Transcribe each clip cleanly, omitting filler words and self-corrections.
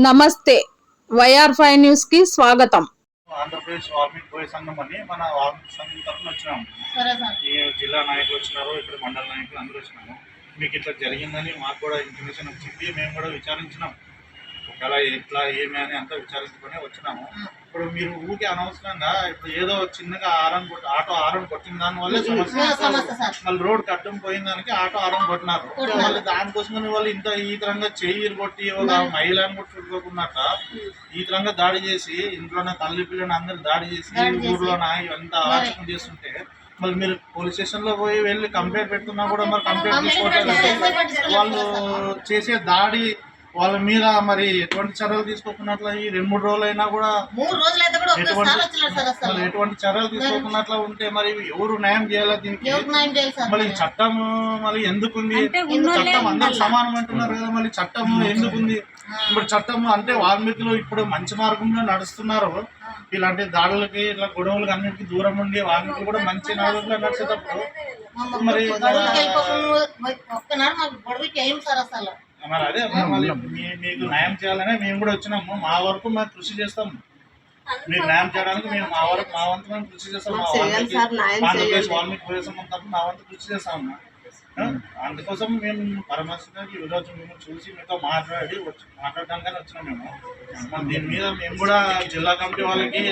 నమస్తే YR5 news కి స్వాగతం. ఆంధ్రప్రదేశ్ వాల్మీకి పోయే సంఘం అని మన వాల్మీకి సంఘం తరఫున వచ్చినాము. ఈ జిల్లా నాయకులు వచ్చినారు, ఇక్కడ మండల నాయకులు అందరూ వచ్చినాము. మీకు ఇట్లా జరిగిందని మాకు కూడా ఇన్ఫర్మేషన్ వచ్చింది. మేము కూడా విచారించినాం, ఒకవేళ ఎట్లా ఏమి అని అంతా విచారించుకొని వచ్చినాము. ఇప్పుడు మీరు ఊరికి అనవసరంగా ఇప్పుడు ఏదో చిన్నగా ఆటో ఆరం కొట్టిన దాని వల్లే సమస్య. మళ్ళీ రోడ్ కట్టం పోయిన దానికి ఆటో ఆరం కొట్టినారు. మళ్ళీ దానికోసమని వాళ్ళు ఈ తరంగా చెయ్యి కొట్టి ఒక మహిళను కూడా చుట్టుకోకున్నట్ట ఈ తరంగా దాడి చేసి ఇంట్లోనే తల్లి పిల్లని అందరు దాడి చేసి ఊర్లోన ఇవంతా ఆచరణ చేస్తుంటే మళ్ళీ మీరు పోలీస్ స్టేషన్ లో పోయి వెళ్ళి కంప్లైంట్ పెడుతున్నా కూడా మరి కంప్లైంట్ తీసుకోవట్లేదు. వాళ్ళు చేసే దాడి వాళ్ళ మీద మరి ఎటువంటి చర్యలు తీసుకోకున్నట్ల ఈ 2-3 రోజులైనా కూడా ఎటువంటి చర్యలు తీసుకోకున్నట్ల ఉంటే మరి ఎవరు న్యాయం చేయాలా దీనికి? మళ్ళీ చట్టం మళ్ళీ ఎందుకుంది? చట్టం అందరూ సమానం అంటున్నారు కదా, మళ్ళీ చట్టం ఎందుకుంది? ఇప్పుడు చట్టం అంటే వాల్మీకులు ఇప్పుడు మంచి మార్గంలో నడుస్తున్నారు. ఇలాంటి దాడులకి ఇట్లా గొడవలకి అన్నిటికీ దూరం ఉండి వాల్మీకులు కూడా మంచి మార్గంలో నడిచేటప్పుడు మరి మరి అదే మీకు న్యాయం చేయాలనే మేము కూడా వచ్చినాము. మా వరకు మేము కృషి చేస్తాము. మీకు న్యాయం చేయడానికి మేము మా వంతు మేము కృషి చేస్తాము. ఆంధ్రప్రదేశ్ వాల్మీకి పోయే సంఘం తరఫున మా వంతు కృషి చేస్తాము. అందుకోసం మేము పరమర్శనానికి ఈరోజు మేము చూసి మీతో మాట్లాడడానికని వచ్చినాం. మేము దీని మీద మేము కూడా జిల్లా కమిటీ వాళ్ళకి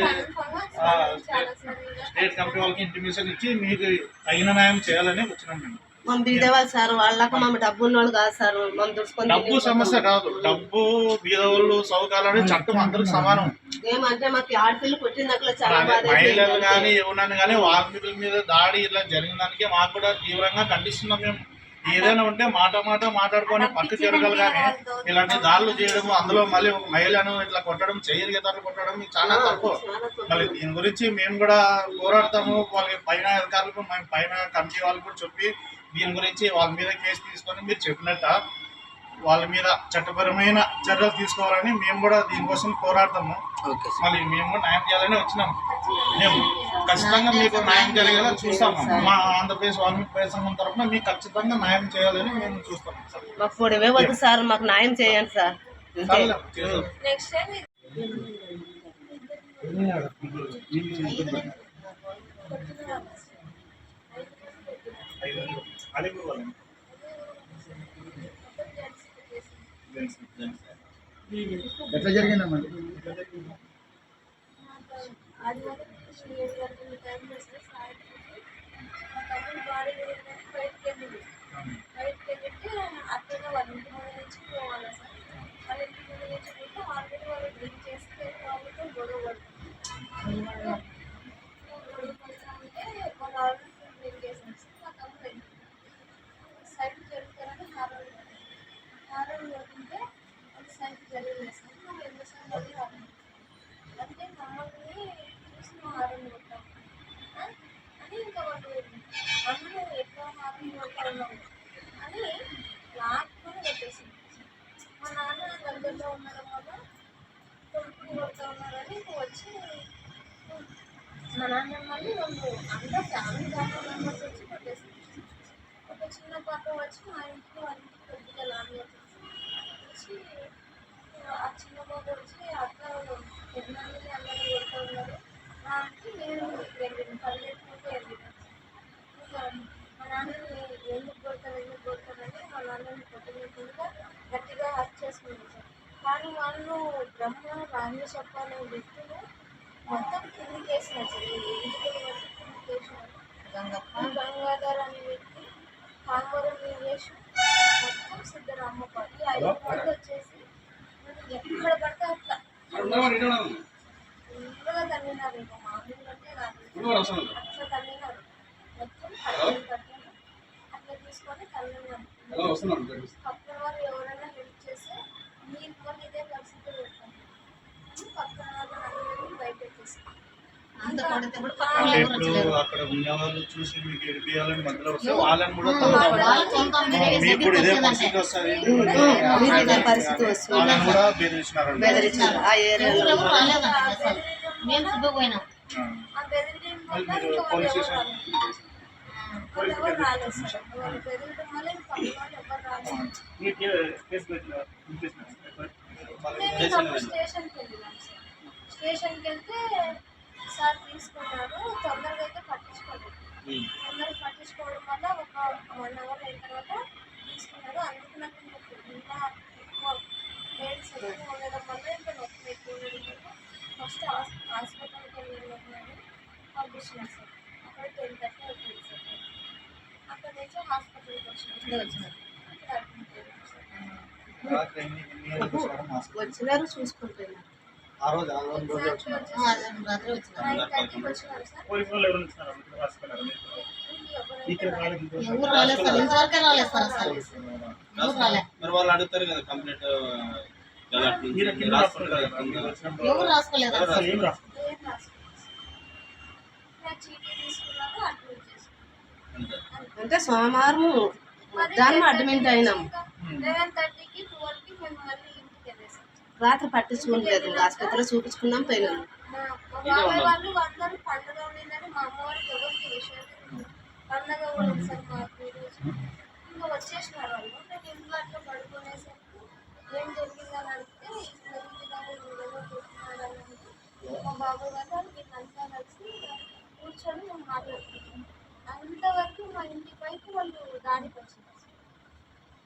స్టేట్ కమిటీ వాళ్ళకి ఇంటిమేషన్ ఇచ్చి మీకు తగిన న్యాయం చేయాలని వచ్చినాం. మేము మనం బీదవాళ్ళు సార్, వాళ్ళకు మేము డబ్బు ఉన్నోళ్ళు కాదు సార్. మనం దుడుచుకొని డబ్బు సమస్య కాదు, డబ్బు బీదవాళ్ళు సౌకర్యాలు చట్టం అందరికి సమానం. ఏమంటే మాకు ఆడపిల్లలు కొట్టిందట్లా చాలా బాధ. మహిళలు కానీ ఎవరన్నా కానీ వాల్మీకుల మీద దాడి ఇలా జరిగిన దానికి మాకు కూడా తీవ్రంగా ఖండిస్తున్నాం. మేము ఏదైనా ఉంటే మాట్లాడుకొని పక్క జరగాలి, కానీ ఇలాంటి దాడులు చేయడం, అందులో మళ్ళీ ఒక మహిళను ఇట్లా కొట్టడం, చెయ్యగతాలు కొట్టడం చాలా తప్పు. మళ్ళీ దీని గురించి మేము కూడా పోరాడతాము. వాళ్ళకి పైన అధికారులకు మేము పైన కమిటీ వాళ్ళకు కూడా చెప్పి దీని గురించి వాళ్ళ మీద కేసు తీసుకొని మీరు చెప్పినట్ట వాళ్ళ మీద చట్టపరమైన చర్యలు తీసుకోవాలని మేము కూడా దీనికోసం పోరాడతాము. మళ్ళీ మేము కూడా న్యాయం చేయాలని వచ్చినాము. మేము ఖచ్చితంగా మీకు న్యాయం జరిగేలా చూస్తాము. మా ఆంధ్రప్రదేశ్ వాల్మీకి పోయే సంఘం తరఫున మీకు ఖచ్చితంగా న్యాయం చేయాలని మేము చూస్తాము. మాకు పొడివే వద్దు సార్, మాకు న్యాయం చేయండి సార్. ఎట్లా జరిగిందమ్మా? మా నాన్న మళ్ళీ అందరూ ఫ్యామిలీ మెంబర్స్ వచ్చి కొట్టేసారు. ఒక చిన్న పాప వచ్చి మా ఇంటికి వాళ్ళ ఇంటికి కొద్దిగా లాంగ్ వచ్చి ఆ చిన్న పాప వచ్చి అక్క పెద్దనాన్నని అందరినీ కొడుతూ ఉన్నారు అంటే నేను వెళ్ళిన పల్లెటూరుకు వెళ్ళినాను. మా నాన్నని ఎందుకు కొడతానంటే మా నాన్నని కొట్టలేకుండా గట్టిగా హత్య చేసుకున్నాను సార్. కానీ వాళ్ళు బ్రహ్మ రాణి చెప్పాలనే వ్యక్తులు మొత్తం కిందికి వేసినారు సార్. ఇంటికి కిందికి వేసినారు. గంగాధర్ అనే వ్యక్తి కాంగూరం వేసి మొత్తం సిద్ధరామపాటి 5 మంది వచ్చేసి ఎక్కడ పడితే అట్లా ఫుల్గా తల్లినారు. ఇంకా మామూలుగా అంటే కాదు, అట్లా తల్లినారు. మొత్తం కట్టలు అట్లా తీసుకొని తల్లినారు. పక్కన వారు ఎవరైనా హెల్ప్ చేస్తే మీరు కొన్ని ఇదే పరిస్థితి పెడతాను. పక్కన వాళ్ళని బయట పెట్టేస్తాను. అక్కడ ఉన్నవాళ్ళు చూసి మీకు ఎడిపియాలని మధ్యలో వస్తే వాళ్ళని కూడా మీకు కూడా ఇదే పరిస్థితి వస్తుంది. వాళ్ళని కూడా బెదిరించినారు. పోలీస్ స్టేషన్ నేను అప్పుడు స్టేషన్కి వెళ్ళినాం సార్. స్టేషన్కి వెళ్తే సార్ తీసుకున్నారు. తొందరగా అయితే పట్టించుకోలేదు. తొందరగా పట్టించుకోవడం వల్ల ఒక 1 అవర్ అయిన తర్వాత తీసుకున్నారు. అందుకు నాకు ఇంకా ఎక్కువ పెయిన్స్ ఎక్కువ ఉండడం వల్ల ఇంకా నొప్పి ఎక్కువ ఉండడం వల్ల ఫస్ట్ హాస్పిటల్కి వెళ్ళినాను. పంపించినారు సార్. అక్కడ 10:30 అయిపోయింది సార్. అక్కడ నుంచి హాస్పిటల్కి వచ్చినారు. అక్కడ అడ్మిట్ అయ్యాను సార్. రాత్రి ఎన్ని గంటలకు వచ్చారు హాస్పిటల్? వచ్చినారు చూసుకుంటున్నారు. ఆ రోజు ఎగ్జాక్ట్లీ వచ్చినారు. వచ్చేసి రాత్రి వచ్చినారు. 9:30కి వచ్చినారు సార్. పోలీసు వాళ్ళు ఎవరు ఇచ్చినారు హాస్పిటల్? ఇక్కడ ఎవరు రాలేదు సార్, ఇంతవరకే రాలేదు సార్ అసలు. ఎవరు రాలే. మరి వాళ్ళు అడుగుతారు కదా కంప్లీట్ ఎవరు రాసుకోలేదు అసలు. ఏం రాస్తారు? ఏం రాసుకోలేదు. నా చీటీ తీసుకున్నాను, అడ్మిట్ చేసుకున్నాను. అంటే సోమవారం మధ్యాహ్నం అడ్మిట్ అయినాం. 11:30కి 12కి మేము మళ్ళీ ఇంటికి వెళ్ళేసాం. రాత్రి పట్టించుకోలేదు. ఆసుపత్రిలో చూపించుకున్నాం, పోయినాము. మా బాబాయ్ వాళ్ళు అందరూ పండుగ ఉండిందని మా అమ్మ వాళ్ళకి ఎవరికి విషయం తెలియదు. పండుగ ఉంది సార్ మాకు ఈరోజు. ఇంకా వచ్చేసినారు వాళ్ళు. నేను ఇంట్లో అట్లా పడుకునేసరికి ఏం జరిగిందని అడిగితే ఇట్లా ఇంటిదాకా కూర్చున్నారని అంటే మా బాబాయ్ వాళ్ళు వీళ్ళంతా కలిసి కూర్చొని మేము మాట్లాడుతున్నాం. అంతవరకు మా ఇంటి పైకి వాళ్ళు దాడికి వచ్చినారు.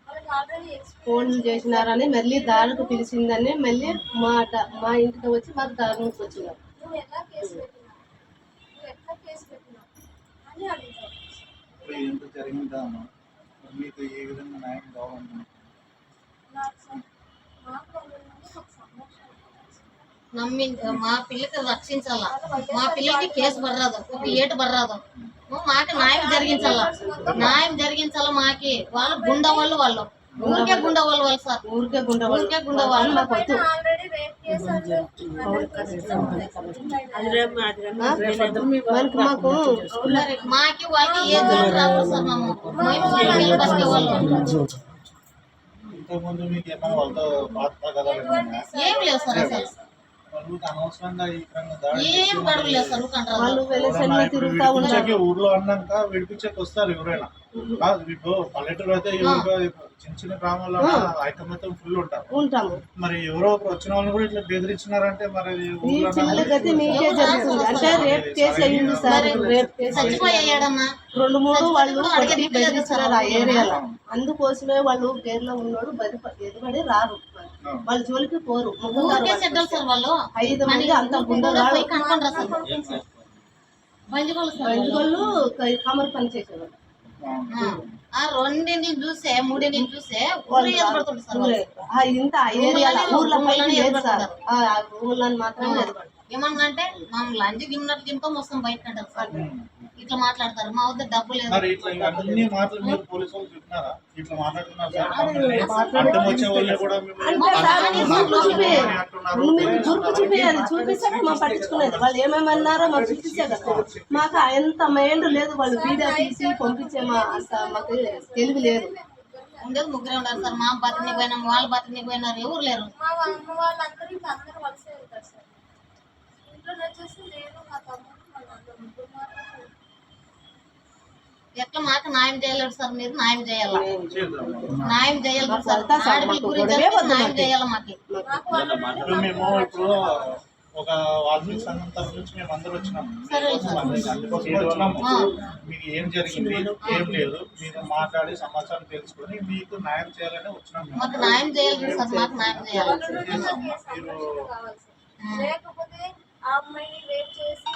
వాళ్ళకి ఆల్రెడీ ఫోన్ చేసినారని మళ్ళీ దాడుకు పిలిచిందని మళ్ళీ మా ఇంటికి వచ్చి మాకు దారుణకు వచ్చినారు. నువ్వు ఎలా కేసు పెట్టినావు, నువ్వు ఎట్లా కేసు పెట్టినావు అని అడుగుతారు. ఇప్పుడు ఎంత జరిగిందా అమ్మా? మరి మీకు ఏ విధంగా న్యాయం కావాలనుకుంటున్నారు? నాకు మాకు వాళ్ళ నుండి ఒక సంరక్షణ కావాలి సార్. నమ్మి మా పిల్లకి రక్షించాలా, మా పిల్లకి కేసు పడరాదు, ఒక ఏటు పడరాదు, మాకు న్యాయం జరిగించాలా, న్యాయం జరిగించాలా. మాకి వాళ్ళు గుండా వాళ్ళు ఊరికే గుండా వాళ్ళు సార్, ఊరికే ఊరికే గుండా వాళ్ళు మాకు వద్దు. ఆల్రెడీ రేప్ కేసు అని మనకు మాకు మాకి వాళ్ళకి ఏ జోలు రాకూడదు సార్. మేము పిల్లలు బతికే వాళ్ళు ఇంతకుముందు మీకు ఏమైనా వాళ్ళతో బాధ కదా? ఏం లేవు సార్ అసలు, వాళ్ళు అనవసరంగా ఈ విధంగా దాడి ఏం గడువు లేదు సార్. ఊకంటారు వాళ్ళు వెలసెల్లో తిరుగుతా ఉన్నారు. విడిపించకి ఊర్లో అన్నాక విడిపించకి వస్తారు ఎవరైనా. కాదు, ఇప్పుడు పల్లెటూరు అయితే ఎవరికో చిన్న చిన్న గ్రామాల్లో ఐకమత్యం ఫుల్ ఉంటాము. మరి ఎవరో ఒకరు వచ్చిన వాళ్ళని కూడా ఇట్లా బెదిరించినారంటే మరి ఈ పిల్లల గతి మీకే జరుగుతుంది. అంటే రేప్ కేసు అయ్యింది సార్. రేప్ కేసు చచ్చిపోయాడమ్మా 2-3 వాళ్ళు కొట్టి బెదిరిస్తున్నారు ఆ ఏరియాలో. అందుకోసమే వాళ్ళు పేర్లో ఉన్నోడు ఎదుబడి రారు. వాళ్ళ జోలికి పోరు. ఊరికే చెడ్డలు సార్ వాళ్ళు. 5 మంది అంత గుండెలు పోయి కనుక్కుంటారు సార్. బంజుగోళ్ళు సార్ వాళ్ళు కమర్ పని చేసేవాళ్ళు. ఆ 2 చూసే 3 చూసే ఊరు ఎదురుపడుతుంది సార్ వాళ్ళు. ఇంత ఏరియాలో ఊర్లో పైన లేదు సార్. ఆ ఊళ్ళని మాత్రం ఎదురుపడతారు. ఏమన్నా అంటే మనం లంచ్ గిన్నెట్ గిన్నెతో మొత్తం బయట అంటారు సార్. ఇట్లా మాట్లాడతారు, మా వద్ద డబ్బు లేదు. మరి ఇట్లా అన్ని మాటలు మీరు పోలీసు వాళ్ళు చెప్పినారా? ఇట్లా మాట్లాడుతున్నారు సార్, అడ్డం వచ్చే వాళ్ళు కూడా అంటే సార్ మీకు గుర్తు చూపించాలి. చూపిస్తే మేము పట్టించుకునేది. వాళ్ళు ఏమేమన్నారో మాకు చూపించే కదా. మాకు ఎంత మైండ్ లేదు. వాళ్ళు వీడియో తీసి పంపించే మాకు తెలివి లేదు. ఉండేది 3 ఉన్నారు సార్. మా బతిని పోయినాం, వాళ్ళ బతిని పోయినారు, ఎవరు లేరు. మా అమ్మ వాళ్ళందరూ ఇంకా అందరూ వలసే వెళ్తారు సార్. ఇంట్లో వచ్చేసి నేను మా తమ్ముడు మా నాన్న ముగ్గురు మాత్రమే. ఎట్లా మాకు న్యాయం చేయలేరు సార్. మీరు న్యాయం చేయాలి, చేద్దాం. న్యాయం చేయాలి సార్. ఆడపిల్ల గురించి న్యాయం చేయాలి మాకు. ఇప్పుడు మేము ఇప్పుడు ఒక వాల్మీకి సంఘం తరఫు నుంచి మేము అందరూ వచ్చినాము. అందుకోసం వచ్చినాము. మీకు ఏం జరిగింది ఏం లేదు, మీరు మాట్లాడి సమాచారం తెలుసుకొని మీకు న్యాయం చేయాలని వచ్చినాము. మాకు న్యాయం చేయాలి సార్. మాకు న్యాయం చేయాలి. సంరక్షణ కావాలి సార్. లేకపోతే ఆ అమ్మాయిని రేప్ చేసి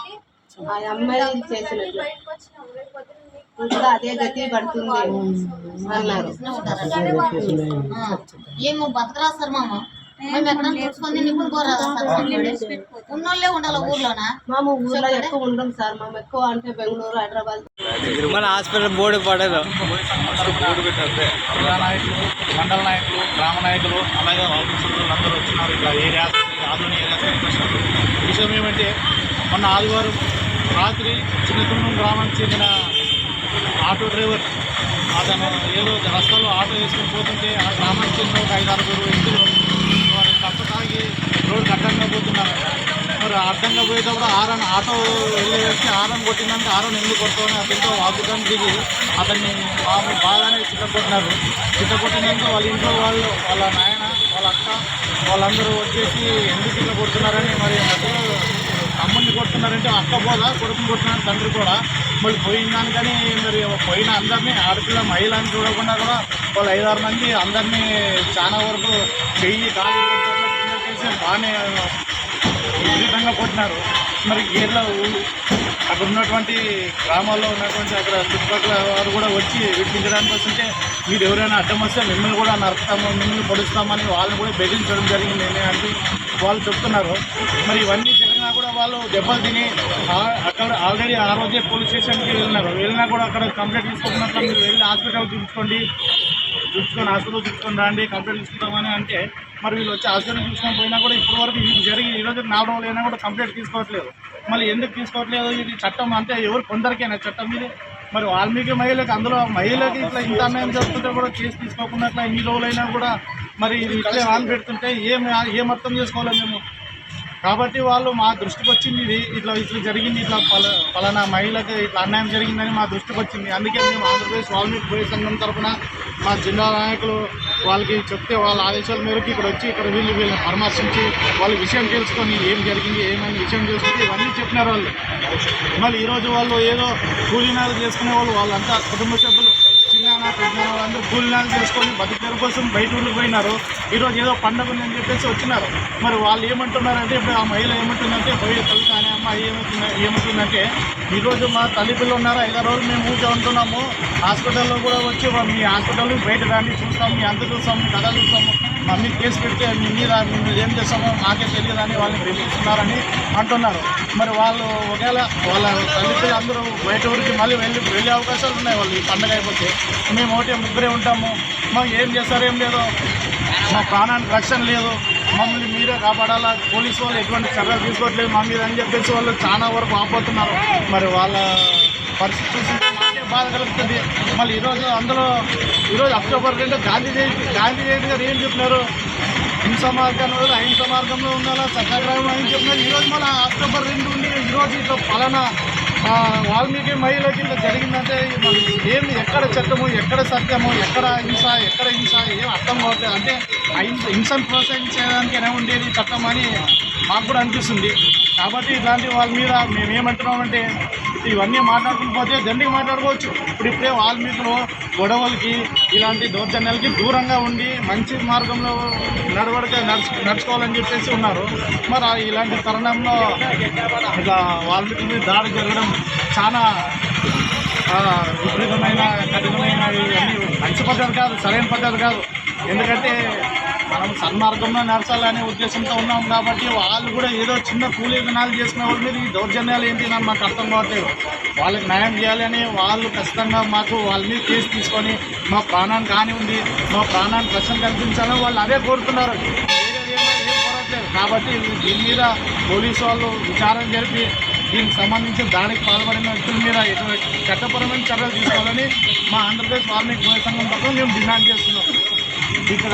ఆ అమ్మాయి చేసినట్లు బయటకు వచ్చినాం. రేపు పొద్దున్న ఇంకా అదే గతి పడుతుంది అన్నారు. ఏమో బతకరా సార్ మామ. మేము ఎక్కడ చూసుకొని నిప్పులు కోరాదా సార్? ఉన్నోళ్ళే ఉండాలి ఊర్లోనా? మేము ఊర్లో ఎక్కువ ఉండం సార్. మేము ఎక్కువ అంటే బెంగళూరు, హైదరాబాద్. మన హాస్పిటల్ బోర్డు పడదు. బోర్డు పెట్టారు. జిల్లా నాయకులు, మండల నాయకులు, గ్రామ నాయకులు, అలాగే వాల్మీకి అందరూ వచ్చినారు. ఇట్లా ఏరియాస్ ఆధునిక ఏరియాస్ వచ్చినారు. విషయం ఏమంటే మొన్న ఆదివారం రాత్రి చిన్నకుండం గ్రామానికి చెందిన ఆటో డ్రైవర్ అతను ఏదో రస్తాలో ఆటో వేసుకొని పోతుంటే ఆ గ్రామానికి చెందిన ఒక 5-6 వ్యక్తులు వారు తప్ప తాగి రోడ్డుకి అడ్డంగా పోతున్నారు. మరి అడ్డంగా పోయేటప్పుడు ఆటో వెళ్ళే వ్యక్తి ఆరం కొట్టిందంటే ఆరం ఎందుకు కొడతామని అతనితో వాగ్దానం దిగి అతన్ని బాగానే చిట్టకొట్టినారు. చిట్టకొట్టినాక వాళ్ళ ఇంట్లో వాళ్ళు, వాళ్ళ నాయన, వాళ్ళ అక్క, వాళ్ళందరూ వచ్చేసి ఎందుకు ఇట్లా కొడుతున్నారని, మరి మధ్యలో తమ్ముడిని కొడుతున్నారంటే అక్క పోదా, కొడుకుని కొడుతున్నారు తండ్రి కూడా. మళ్ళీ పోయిన దానికని మరి పోయిన అందరినీ ఆడపిల్ల మహిళని చూడకుండా కూడా వాళ్ళు 5-6 మంది అందరినీ చాలా వరకు చెయ్యి కాలు చేసి బాగానే విపరీతంగా కొట్టినారు. మరి గేర్లో అక్కడ ఉన్నటువంటి గ్రామాల్లో ఉన్నటువంటి అక్కడ చుట్టుపక్కల వారు కూడా వచ్చి విడిపించడానికి వస్తుంటే మీరు ఎవరైనా అడ్డం వస్తే మిమ్మల్ని కూడా నరుకుతాము, మిమ్మల్ని పొడుస్తామని వాళ్ళని కూడా బెదిరించడం జరిగింది అని వాళ్ళు చెప్తున్నారు. మరి ఇవన్నీ జరిగినా కూడా వాళ్ళు దెబ్బలు తిని అక్కడ ఆల్రెడీ ఆ రోజే పోలీస్ స్టేషన్కి వెళ్ళినా కూడా అక్కడ కంప్లైంట్ తీసుకోకున్నట్లు మీరు వెళ్ళి హాస్పిటల్ చూపించుకొని హాస్పిటల్ చూపించుకొని రండి కంప్లైంట్ తీసుకుంటామని అంటే, మరి వీళ్ళు వచ్చి హాస్పిటల్ తీసుకొని పోయినా కూడా ఇప్పటి వరకు ఇది జరిగి ఈరోజు 4 రోజులు అయినా కూడా కంప్లైంట్ తీసుకోవట్లేదు. మళ్ళీ ఎందుకు తీసుకోవట్లేదు? ఇది చట్టం అంటే ఎవరు కొందరికైనా చట్టం ఇది. మరి వాల్మీకి మహిళకి, అందులో మహిళకి ఇట్లా ఇంత అన్యాయం జరుగుతుంటే కూడా కేసు తీసుకోకుండా ఇట్లా ఇన్ని రోజులైనా కూడా మరి ఇది ఇట్లే ఆన్ పెడుతుంటే ఏం అర్థం చేసుకోవాలి మేము? కాబట్టి వాళ్ళు మా దృష్టికి వచ్చింది, ఇది ఇట్లా జరిగింది, ఇట్లా పలానా మహిళకి ఇట్లా అన్యాయం జరిగిందని మా దృష్టికి వచ్చింది. అందుకే మేము ఆంధ్రప్రదేశ్ వాల్మీకి బోయ సంఘం తరఫున మా జిల్లా నాయకులు వాళ్ళకి చెప్తే వాళ్ళ ఆదేశాల మేరకు ఇక్కడ వచ్చి ఇక్కడ వీళ్ళని పరామర్శించి వాళ్ళ విషయం తెలుసుకొని ఏం జరిగింది ఏమని విషయం తెలుసుకుంటే ఇవన్నీ చెప్పినారు వాళ్ళు. మళ్ళీ ఈరోజు వాళ్ళు ఏదో కూలీనాలు చేసుకునే వాళ్ళంతా కుటుంబ సభ్యులు చిన్న పెద్ద వాళ్ళందరూ కూలీనాలు చేసుకొని బతుకు కోసం బయట ఊరికి పోయినారు. ఈరోజు ఏదో పండుగ ఉందని చెప్పేసి వచ్చినారు. మరి వాళ్ళు ఏమంటున్నారంటే, ఇప్పుడు ఆ మహిళ ఏమంటుందంటే, పోయే తల్లి అనే అమ్మాయి ఏమంటుందంటే, ఈరోజు మా తల్లి పిల్లలు ఉన్నారు, 5 రోజులు మేము ఊరికే ఉంటున్నాము, హాస్పిటల్లో కూడా వచ్చి మీ హాస్పిటల్ బయట రాండి చూస్తాము, మీ అంత చూస్తాము, మీ కథ చూస్తాము, మమ్మీ కేసు పెడితే మీ మీద ఏం చేస్తామో మాకే తెలియదని వాళ్ళని బెదిరిస్తున్నారని అంటున్నారు. మరి వాళ్ళు ఒకవేళ వాళ్ళ తల్లిదండ్రులు అందరూ బయట ఊరికి మళ్ళీ వెళ్ళే అవకాశాలు ఉన్నాయి. వాళ్ళు ఈ పండుగ అయిపోతే మేము ఒకటే ముగ్గురే ఉంటాము, మాకు ఏం చేస్తారో ఏం లేదు, మా ప్రాణానికి రక్షణ లేదు, మమ్మల్ని మీరే కాపాడాలా, పోలీసు వాళ్ళు ఎటువంటి చర్యలు తీసుకోవట్లేదు మా మీద అని చెప్పేసి వాళ్ళు చాలా వరకు ఆపోతున్నారు. మరి వాళ్ళ పరిస్థితి చూసి మాకే బాధ కలుగుతుంది. మళ్ళీ ఈరోజు అక్టోబర్ 2 గాంధీ జయంతి గారు ఏం చెప్పినారు? హింస మార్గంలో అహింస మార్గంలో ఉండాలా, సత్యాగ్రహం అని చెప్పినారు. ఈరోజు మళ్ళీ అక్టోబర్ 2 ఉండి ఈరోజు ఇట్లా పలానా వాల్మీకి మహిళకి ఇట్లా జరిగిందంటే ఏమి, ఎక్కడ చట్టము, ఎక్కడ సత్యము, ఎక్కడ హింస ఏం అర్థం కావట్లేదు. అంటే హింసను ప్రోత్సహించడానికైనా ఉండేది చట్టం అని మాకు కూడా అనిపిస్తుంది. కాబట్టి ఇట్లాంటి వాళ్ళ మీద మేము ఏమంటున్నామంటే, ఇవన్నీ మాట్లాడుకుని దండికి మాట్లాడుకోవచ్చు. ఇప్పుడిప్పుడే వాల్మీకులు గొడవలకి ఇలాంటి దౌర్జన్యాలకి దూరంగా ఉండి మంచి మార్గంలో నడుచుకోవాలని చెప్పేసి ఉన్నారు. మరి ఇలాంటి తరుణంలో ఇట్లా వాల్మీకుల మీద దాడి జరగడం చాలా విపరీతమైన కఠినమైన, ఇవన్నీ మంచి పద్ధతి కాదు, సరైన పద్ధతి కాదు. ఎందుకంటే మనం సన్మార్గంలో నడచాలనే ఉద్దేశంతో ఉన్నాం. కాబట్టి వాళ్ళు కూడా ఏదో చిన్న కూలీ గుణాలు చేసుకునే వాళ్ళ మీద ఈ దౌర్జన్యాలు ఏంటి అని మాకు అర్థం కావట్లేదు. వాళ్ళకి న్యాయం చేయాలని వాళ్ళు ఖచ్చితంగా మాకు వాళ్ళ మీద కేసు తీసుకొని మా ప్రాణానికి హాని ఉంది, మా ప్రాణానికి రక్షణ కల్పించాలని వాళ్ళు అదే కోరుతున్నారు, ఏం కోరట్లేదు. కాబట్టి దీని మీద పోలీసు వాళ్ళు విచారణ జరిపి దీనికి సంబంధించిన దాడికి పాల్పడిన వ్యక్తుల మీద ఎటువంటి చట్టపరమైన చర్యలు తీసుకోవాలని మా ఆంధ్రప్రదేశ్ వాల్మీకి బోయ సంఘం తరఫున మేము డిమాండ్ చేస్తున్నాం. ఇక్కడ